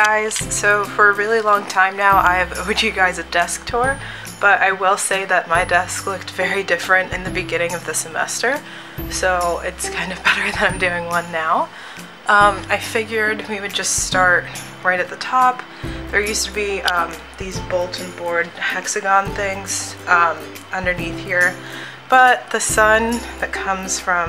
guys, so for a really long time now I've owed you guys a desk tour, but I will say that my desk looked very different in the beginning of the semester, so it's kind of better that I'm doing one now. I figured we would just start right at the top. There used to be these bulletin board hexagon things underneath here, but the sun that comes from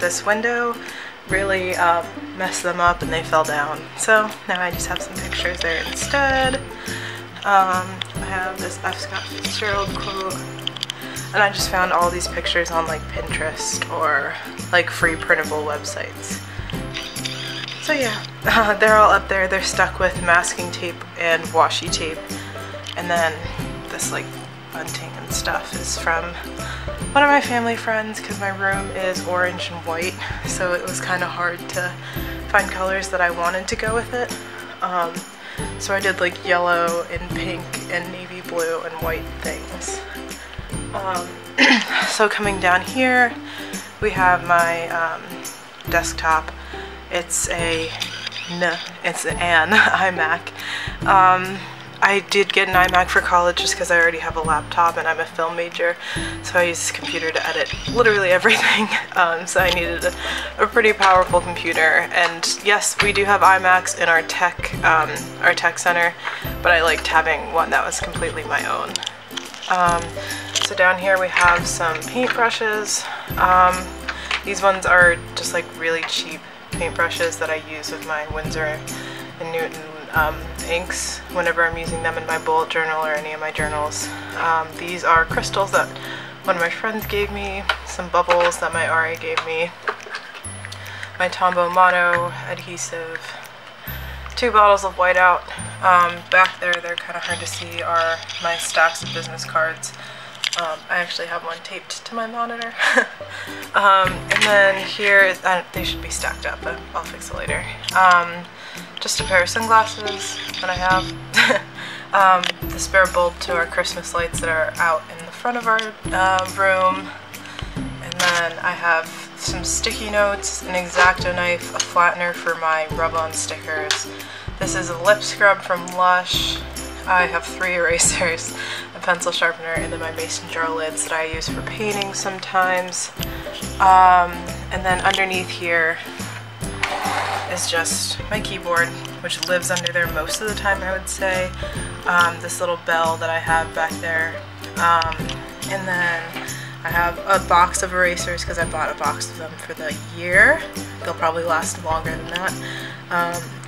this window really messed them up and they fell down. So now I just have some pictures there instead. I have this F. Scott Fitzgerald quote, and I just found all these pictures on like Pinterest or like free printable websites. So yeah, they're all up there. They're stuck with masking tape and washi tape, and then this like bunting and stuff is from one of my family friends because my room is orange and white, so it was kind of hard to find colors that I wanted to go with it. So I did like yellow and pink and navy blue and white things. So coming down here, we have my desktop. It's an iMac. I did get an iMac for college just because I already have a laptop and I'm a film major, so I use this computer to edit literally everything. So I needed a pretty powerful computer, and yes, we do have iMacs in our tech center, but I liked having one that was completely my own. So down here we have some paintbrushes. These ones are just like really cheap paintbrushes that I use with my Winsor & Newton inks whenever I'm using them in my bullet journal or any of my journals. These are crystals that one of my friends gave me, some bubbles that my RA gave me, my Tombow Mono adhesive, 2 bottles of whiteout. Back there, they're kind of hard to see, are my stacks of business cards. I actually have one taped to my monitor. And then here, they should be stacked up, but I'll fix it later. Just a pair of sunglasses that I have. The spare bulb to our Christmas lights that are out in the front of our room. And then I have some sticky notes, an X-Acto knife, a flattener for my rub-on stickers. This is a lip scrub from Lush. I have 3 erasers, a pencil sharpener, and then my mason jar lids that I use for painting sometimes. And then underneath here is just my keyboard, which lives under there most of the time, I would say. This little bell that I have back there. And then I have a box of erasers because I bought a box of them for the year. They'll probably last longer than that.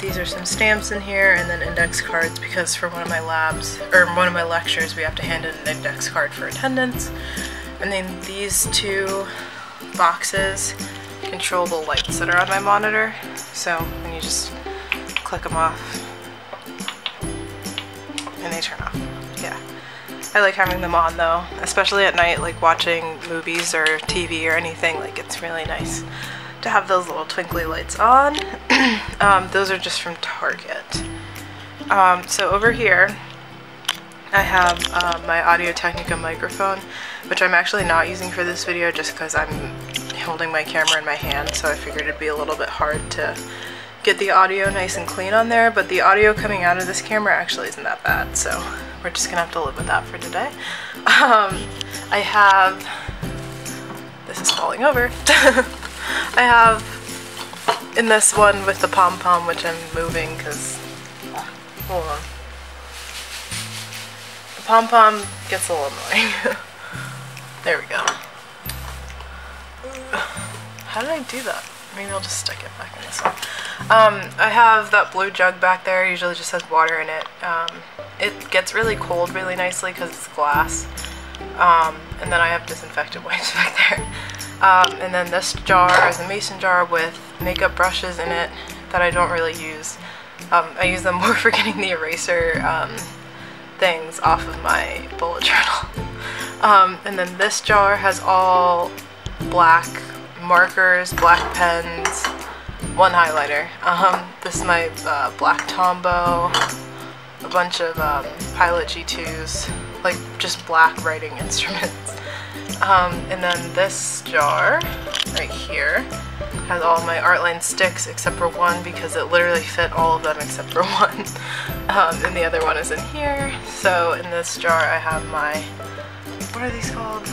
These are some stamps in here, and then index cards because for one of my labs, or one of my lectures, we have to hand in an index card for attendance. And then these 2 boxes control the lights that are on my monitor. So when you just click them off and they turn off. Yeah. I like having them on though, especially at night, like watching movies or TV or anything. Like, it's really nice to have those little twinkly lights on. Those are just from Target. So over here I have my Audio-Technica microphone, which I'm actually not using for this video just because I'm holding my camera in my hand, so I figured it'd be a little bit hard to get the audio nice and clean on there, but the audio coming out of this camera actually isn't that bad, so we're just gonna have to live with that for today. I have, this is falling over. I have in this one with the pom-pom, which I'm moving because, hold on. The pom-pom gets a little annoying. There we go. How did I do that? Maybe I'll just stick it back in this one. I have that blue jug back there. It usually just has water in it. It gets really cold really nicely because it's glass. And then I have disinfectant wipes back there. And then this jar is a mason jar with makeup brushes in it that I don't really use. I use them more for getting the eraser things off of my bullet journal. And then this jar has all black markers, black pens, 1 highlighter. This is my black Tombow, a bunch of Pilot G2s, like just black writing instruments. And then this jar right here has all my art line sticks except for one because it literally fit all of them except for one. And the other one is in here. So in this jar I have my, what are these called?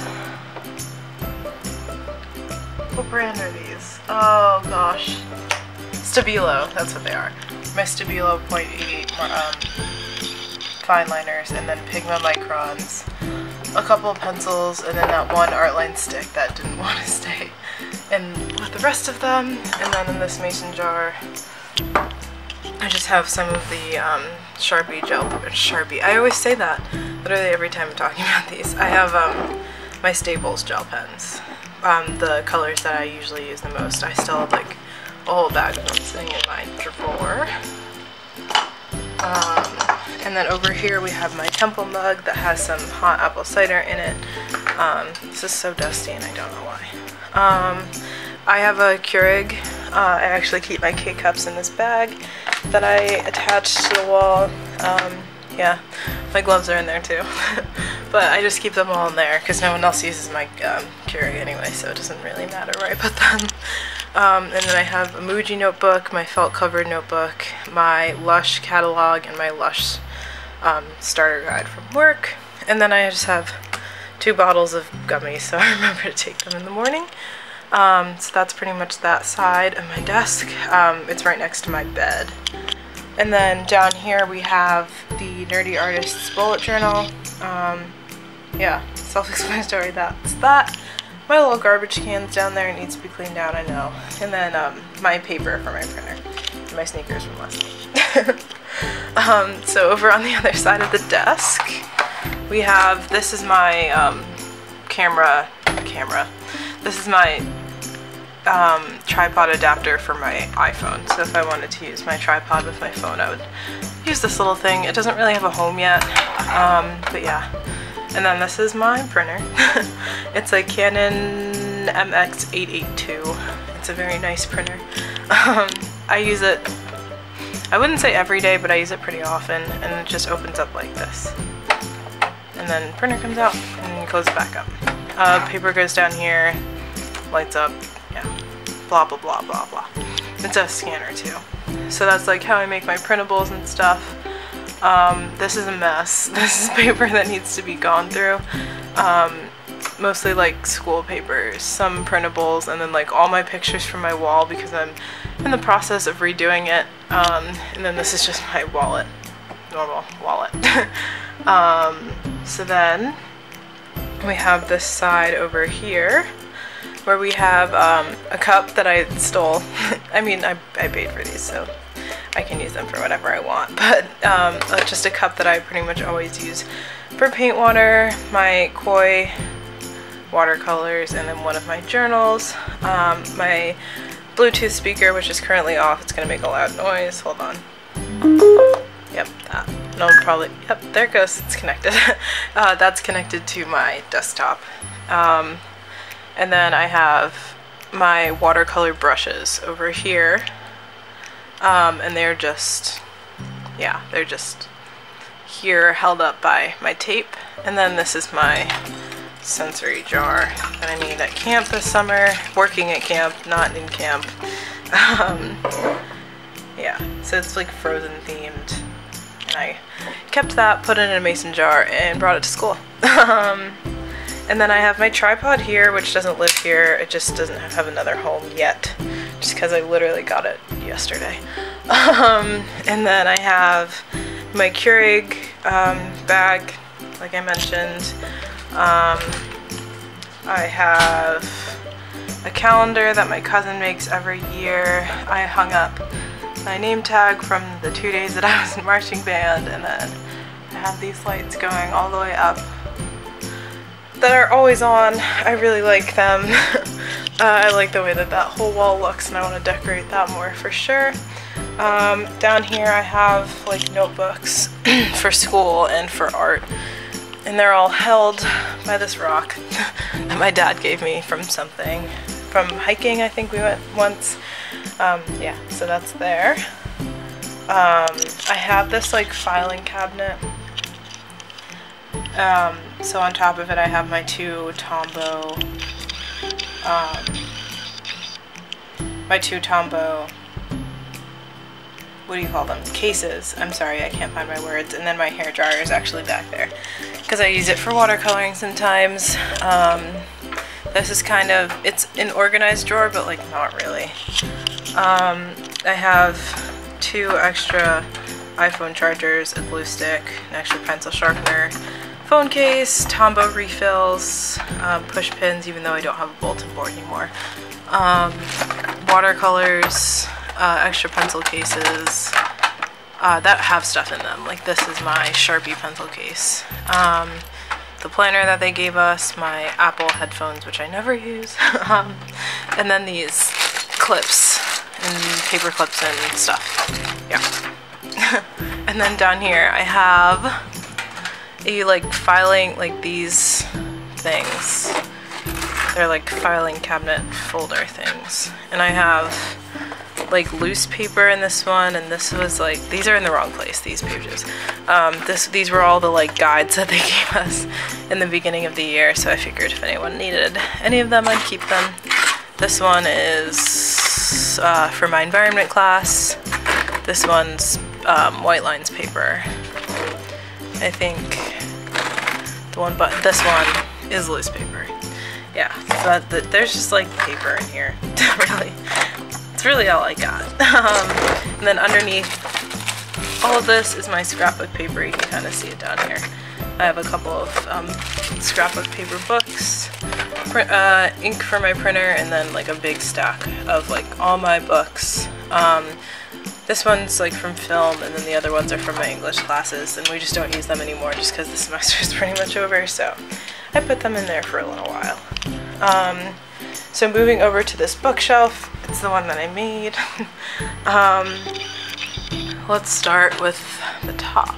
What brand are these? Oh gosh. Stabilo, that's what they are. My Stabilo .88 fine liners, and then Pigma microns, a couple of pencils, and then that one art line stick that didn't want to stay. And with the rest of them, and then in this mason jar, I just have some of the Sharpie gel, Sharpie, I always say that, literally every time I'm talking about these. I have my Staples gel pens, the colors that I usually use the most. I still have like a whole bag of them sitting in my drawer. And then over here we have my Temple mug that has some hot apple cider in it. This is so dusty and I don't know why. I have a Keurig. I actually keep my K-cups in this bag that I attached to the wall. Yeah, my gloves are in there too. But I just keep them all in there because no one else uses my Keurig anyway, so it doesn't really matter where I put them. And then I have a Muji notebook, my felt covered notebook, my Lush catalog, and my Lush starter guide from work. And then I just have 2 bottles of gummies, so I remember to take them in the morning. So that's pretty much that side of my desk. It's right next to my bed. And then down here we have the Nerdy Artist's bullet journal. Yeah, self-explanatory, that's that. My little garbage can's down there, it needs to be cleaned out, I know. And then my paper for my printer. And my sneakers from last night. So over on the other side of the desk, we have, this is my camera. This is my tripod adapter for my iPhone. So if I wanted to use my tripod with my phone, I would use this little thing. It doesn't really have a home yet, but yeah. And then this is my printer. It's a Canon MX882. It's a very nice printer. I use it, I wouldn't say every day, but I use it pretty often, and it just opens up like this. And then printer comes out and closes back up. Paper goes down here, lights up, yeah, blah blah blah blah blah. It's a scanner too. So that's like how I make my printables and stuff. This is a mess. This is paper that needs to be gone through. Mostly like school papers, some printables, and then like all my pictures from my wall because I'm in the process of redoing it. And then this is just my wallet, normal wallet. So then we have this side over here where we have a cup that I stole. I mean, I paid for these, so I can use them for whatever I want, but just a cup that I pretty much always use for paint water, my koi watercolors, and then one of my journals, my Bluetooth speaker, which is currently off. It's gonna make a loud noise. Hold on. Yep, that. No, probably. Yep, there it goes. It's connected. That's connected to my desktop. And then I have my watercolor brushes over here. And they're just, yeah, they're just here held up by my tape. And then this is my sensory jar that I need at camp this summer, working at camp, not in camp. Yeah, so it's like Frozen themed. And I kept that, put it in a mason jar, and brought it to school. And then I have my tripod here, which doesn't live here. It just doesn't have another home yet, just because I literally got it yesterday. And then I have my Keurig bag, like I mentioned. I have a calendar that my cousin makes every year. I hung up my name tag from the 2 days that I was in marching band, and then I have these lights going all the way up that are always on. I really like them. I like the way that that whole wall looks, and I want to decorate that more for sure. Down here I have like notebooks for school and for art, and they're all held by this rock that my dad gave me from something, from hiking I think we went once. Yeah, so that's there. I have this like filing cabinet. So on top of it I have my 2 Tombow, my two Tombow, what do you call them? Cases. I'm sorry, I can't find my words. And then my hair dryer is actually back there because I use it for watercoloring sometimes. This is kind of, it's an organized drawer, but like not really. I have 2 extra iPhone chargers, a glue stick, an extra pencil sharpener, phone case, Tombow refills, push pins, even though I don't have a bulletin board anymore, watercolors, extra pencil cases that have stuff in them. Like this is my Sharpie pencil case. The planner that they gave us, my Apple headphones, which I never use, and then these clips and paper clips and stuff. Yeah. And then down here I have a like filing, like these things. They're like filing cabinet folder things. And I have like loose paper in this one, and this was like, these are in the wrong place, these pages. These were all the like guides that they gave us in the beginning of the year, so I figured if anyone needed any of them, I'd keep them. This one is for my environment class. This one's white lines paper. I think this one is loose paper. Yeah, so there's just like paper in here. Really, it's really all I got. And then underneath all of this is my scrapbook paper. You can kind of see it down here. I have a couple of scrapbook paper books, ink for my printer, and then like a big stack of like all my books. This one's like from film, and then the other ones are from my English classes, and we just don't use them anymore just because the semester is pretty much over, so I put them in there for a little while. So moving over to this bookshelf, it's the one that I made. Let's start with the top.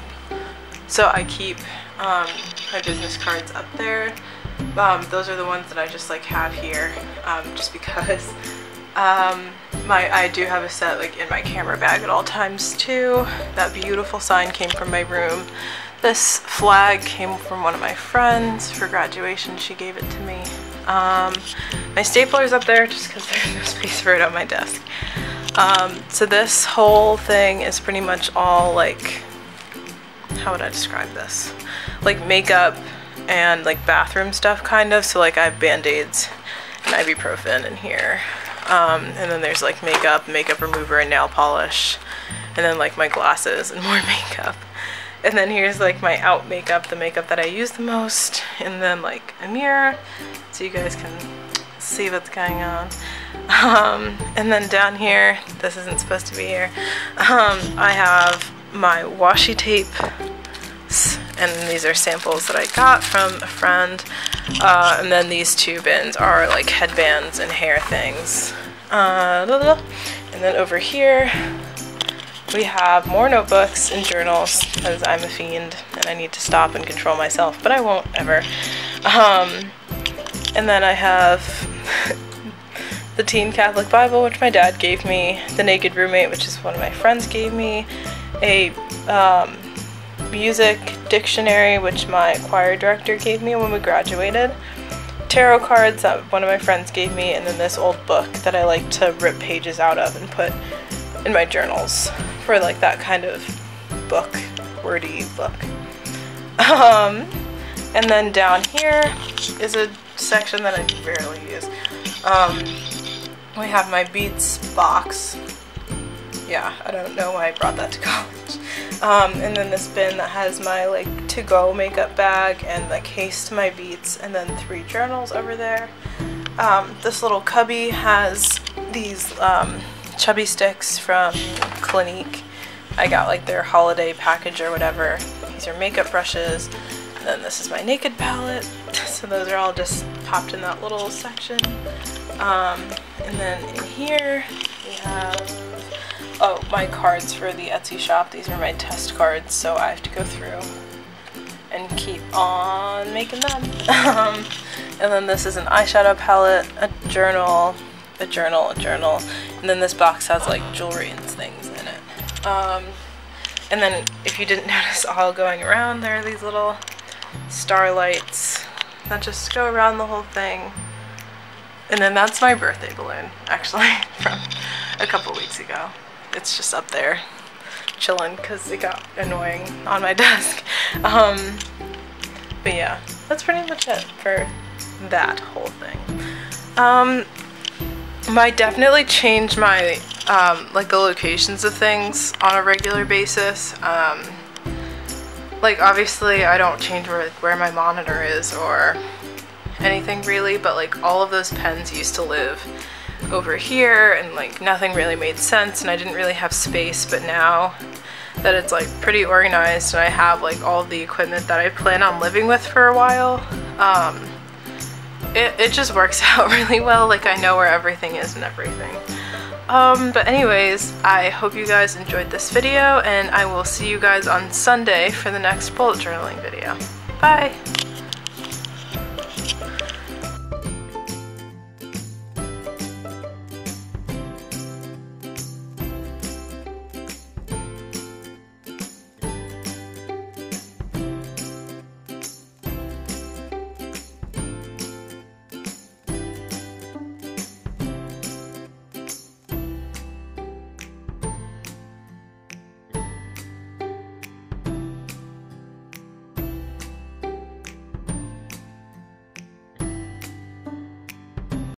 So I keep my business cards up there. Those are the ones that I just like have here, just because I do have a set like in my camera bag at all times too. That beautiful sign came from my room. This flag came from one of my friends for graduation. She gave it to me. My stapler's up there just because there's no space for it on my desk. So this whole thing is pretty much all like, how would I describe this? Like makeup and like bathroom stuff kind of. So like I have Band-Aids and ibuprofen in here. And then there's like makeup remover and nail polish, and then like my glasses and more makeup. And then here's like my out makeup, the makeup that I use the most, and then like a mirror so you guys can see what's going on. And then down here, this isn't supposed to be here, I have my washi tape, and these are samples that I got from a friend. And then these 2 bins are like headbands and hair things. And then over here we have more notebooks and journals, because I'm a fiend and I need to stop and control myself, but I won't ever. And then I have the Teen Catholic Bible, which my dad gave me, the Naked Roommate, which is one of my friends gave me, a music dictionary, which my choir director gave me when we graduated, tarot cards that one of my friends gave me, and then this old book that I like to rip pages out of and put in my journals for like that kind of book, wordy book. And then down here is a section that I barely use. We have my Beats box. Yeah, I don't know why I brought that to college. And then this bin that has my like to-go makeup bag and the case to my Beats, and then 3 journals over there. This little cubby has these chubby sticks from Clinique. I got like their holiday package or whatever. These are makeup brushes. And then this is my Naked palette. So those are all just popped in that little section. And then in here we have, oh, my cards for the Etsy shop. These are my test cards, so I have to go through and keep on making them. And then this is an eyeshadow palette, a journal, a journal, and then this box has like jewelry and things in it. And then if you didn't notice, all going around there are these little starlights that just go around the whole thing. And then that's my birthday balloon, actually, from a couple weeks ago. It's just up there chilling because it got annoying on my desk. But yeah, that's pretty much it for that whole thing. Might definitely change my like the locations of things on a regular basis. Like obviously I don't change where my monitor is or anything really, but like all of those pens used to live over here and like nothing really made sense and I didn't really have space, but now that it's like pretty organized and I have like all of the equipment that I plan on living with for a while, it just works out really well. Like I know where everything is and everything. But anyways, I hope you guys enjoyed this video and I will see you guys on Sunday for the next bullet journaling video. Bye!